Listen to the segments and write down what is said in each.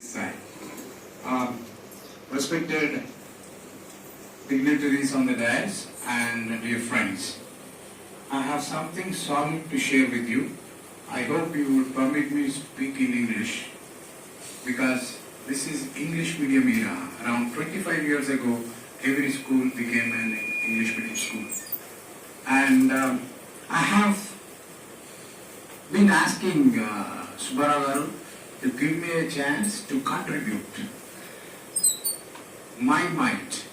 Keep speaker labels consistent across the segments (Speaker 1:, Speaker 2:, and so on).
Speaker 1: Side. Respected dignitaries on the dais and dear friends, I have something solid to share with you. I hope you would permit me to speak in English because this is English medium era. Around 25 years ago, every school became an English medium school. And I have been asking Subbarao garu to give me a chance to contribute my might.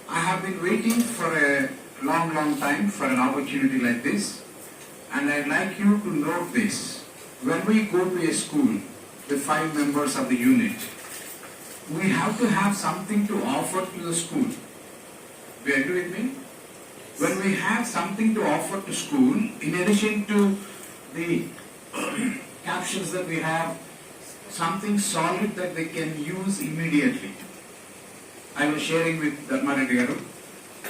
Speaker 1: I have been waiting for a long time for an opportunity like this, and I'd like you to note this. When we go to a school, the 5 members of the unit, we have to have something to offer to the school. Do you agree with me? When we have something to offer to school, in addition to the captions that we have, something solid that they can use immediately. I was sharing with Dharma Reddy garu.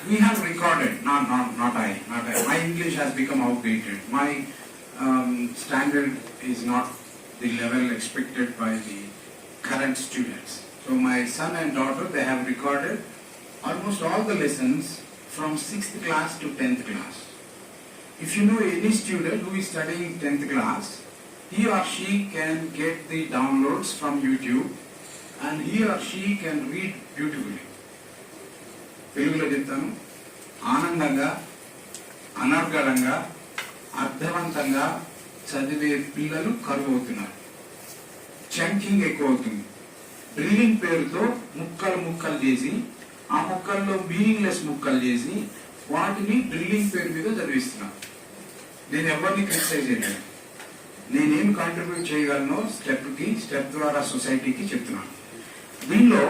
Speaker 1: We have recorded, not I. My English has become outdated. My standard is not the level expected by the current students. So my son and daughter, they have recorded almost all the lessons from 6th class to 10th class. If you know any student who is studying 10th class, he or she can get the downloads from YouTube and he or she can read beautifully. తెలుగులో చెప్తాను, ఆనందంగా అనర్గళంగా అర్థవంతంగా చదివే పిల్లలు కరువు అవుతున్నారు. Chunking ఎక్కువ అవుతుంది. డ్రిల్లింగ్ పేరుతో ముక్కలు చేసి ఆ ముక్కల్లో మీనింగ్లెస్ ముక్కలు చేసి వాటిని డ్రిల్లింగ్ పేరు మీద చదివిస్తున్నారు. నేను ఎవరిని క్రిటిసైజ్ చేయలేదు. నేనేం కాంట్రిబ్యూట్ చేయగలనో స్టెప్ ద్వారా సొసైటీకి చెప్తున్నాను. దీనిలో